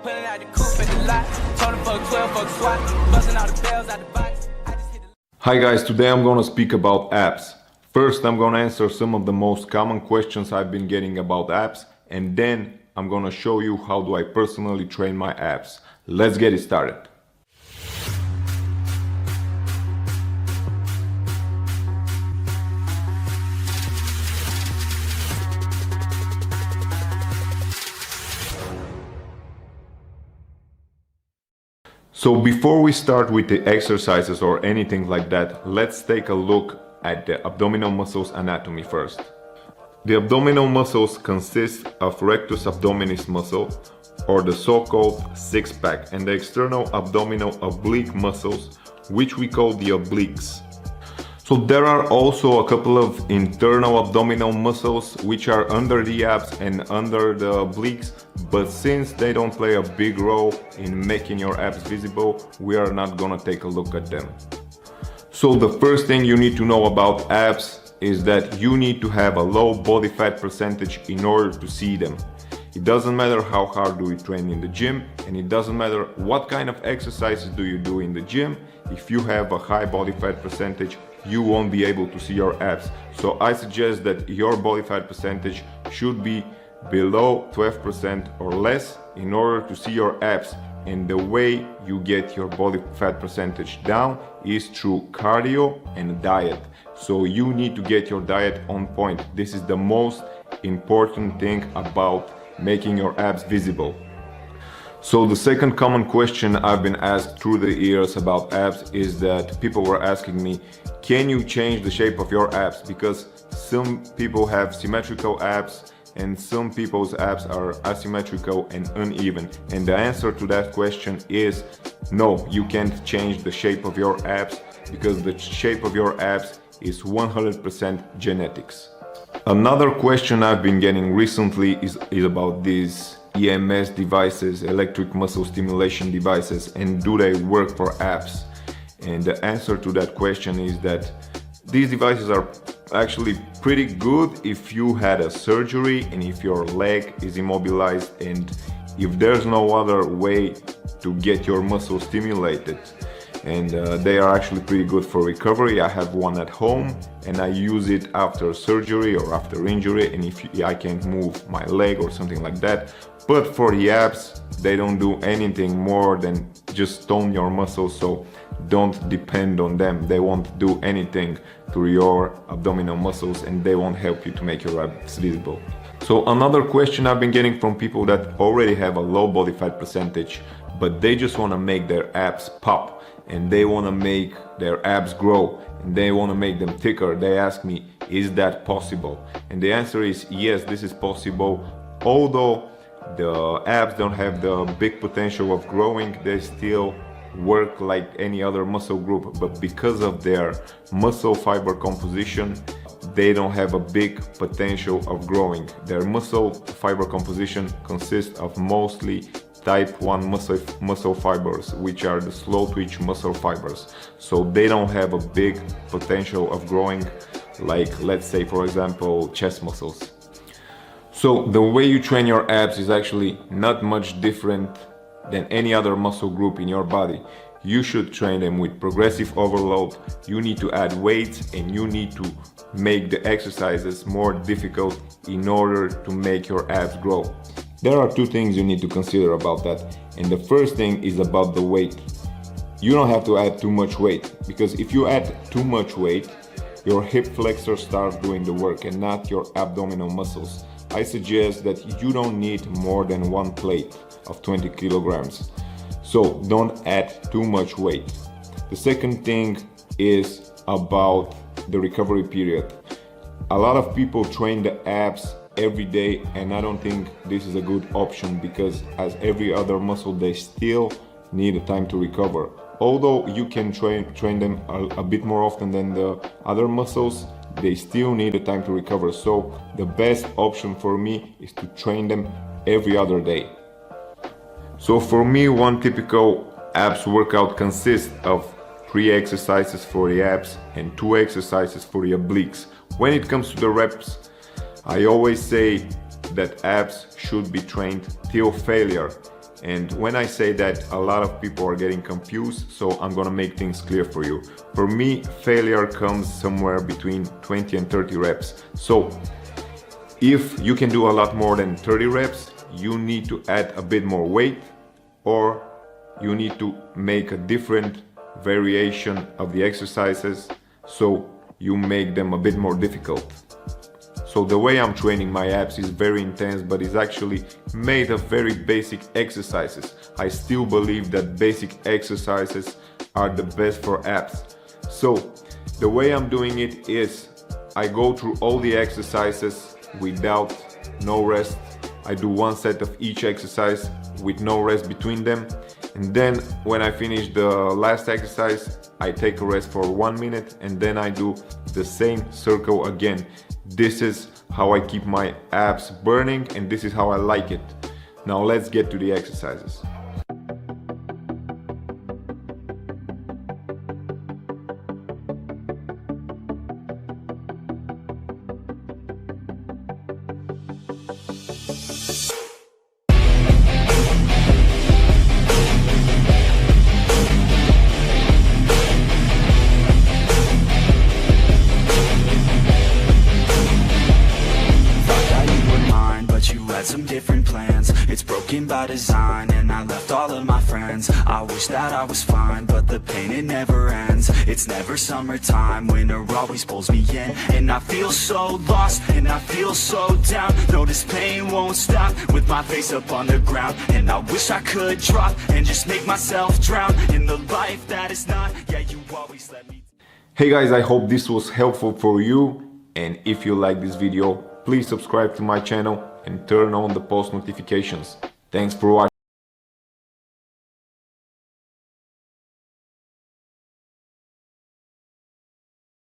Pulling out the coupe at the lot. Told him fuck 12, fuck SWAT. Busting all the bells out the box. Hi guys, today I'm gonna speak about abs. First, I'm gonna answer some of the most common questions I've been getting about abs, and then I'm gonna show you how do I personally train my abs. Let's get it started. So before we start with the exercises or anything like that, let's take a look at the abdominal muscles anatomy first. The abdominal muscles consist of rectus abdominis muscle, or the so-called six-pack, and the external abdominal oblique muscles, which we call the obliques. So there are also a couple of internal abdominal muscles which are under the abs and under the obliques, but since they don't play a big role in making your abs visible, we are not gonna take a look at them. So the first thing you need to know about abs is that you need to have a low body fat percentage in order to see them. It doesn't matter how hard do you train in the gym, and it doesn't matter what kind of exercises do you do in the gym. If you have a high body fat percentage, you won't be able to see your abs. So I suggest that your body fat percentage should be below 12% or less in order to see your abs. And the way you get your body fat percentage down is through cardio and diet. So you need to get your diet on point. This is the most important thing about making your abs visible. So the second common question I've been asked through the years about abs is that people were asking me, can you change the shape of your abs? Because some people have symmetrical abs and some people's abs are asymmetrical and uneven. And the answer to that question is no, you can't change the shape of your abs because the shape of your abs is 100% genetics. Another question I've been getting recently is about these EMS devices, electric muscle stimulation devices, and do they work for abs? And the answer to that question is that these devices are actually pretty good if you had a surgery and if your leg is immobilized and if there's no other way to get your muscle stimulated. And they are actually pretty good for recovery. I have one at home and I use it after surgery or after injury, and if I can't move my leg or something like that. But for the abs, they don't do anything more than just tone your muscles, so don't depend on them. They won't do anything to your abdominal muscles and they won't help you to make your abs visible. So another question I've been getting from people that already have a low body fat percentage, but they just want to make their abs pop and they want to make their abs grow and they want to make them thicker. They ask me, is that possible? And the answer is yes, this is possible. Although the abs don't have the big potential of growing, they still work like any other muscle group, but because of their muscle fiber composition, they don't have a big potential of growing. Their muscle fiber composition consists of mostly type 1 muscle fibers, which are the slow twitch muscle fibers. So they don't have a big potential of growing like, let's say, for example, chest muscles. So the way you train your abs is actually not much different than any other muscle group in your body. You should train them with progressive overload. You need to add weights and you need to make the exercises more difficult in order to make your abs grow. There are two things you need to consider about that. And the first thing is about the weight. You don't have to add too much weight, because if you add too much weight, your hip flexor starts doing the work and not your abdominal muscles. I suggest that you don't need more than one plate of 20 kilograms. So don't add too much weight. The second thing is about the recovery period. A lot of people train the abs every day, and I don't think this is a good option because as every other muscle, they still need a time to recover. Although you can train them a bit more often than the other muscles, they still need a time to recover. So the best option for me is to train them every other day. So for me, one typical abs workout consists of 3 exercises for the abs and 2 exercises for the obliques. When it comes to the reps, I always say that abs should be trained till failure. And when I say that, a lot of people are getting confused, so I'm gonna make things clear for you. For me, failure comes somewhere between 20 and 30 reps. So if you can do a lot more than 30 reps, you need to add a bit more weight, or you need to make a different variation of the exercises so you make them a bit more difficult. So the way I'm training my abs is very intense, but it's actually made of very basic exercises. I still believe that basic exercises are the best for abs. So the way I'm doing it is I go through all the exercises without no rest. I do one set of each exercise with no rest between them. And then when I finish the last exercise, I take a rest for 1 minute, and then I do the same circle again. This is how I keep my abs burning, and this is how I like it. Now let's get to the exercises. Some different plans, it's broken by design, and I left all of my friends. I wish that I was fine, but the pain, it never ends. It's never summertime, winter always pulls me in, and I feel so lost, and I feel so down. No, this pain won't stop, with my face up on the ground, and I wish I could drop, and just make myself drown, in the life that is not, yeah, you always let me. Hey guys, I hope this was helpful for you, and if you like this video, please subscribe to my channel and turn on the post notifications. Thanks for watching.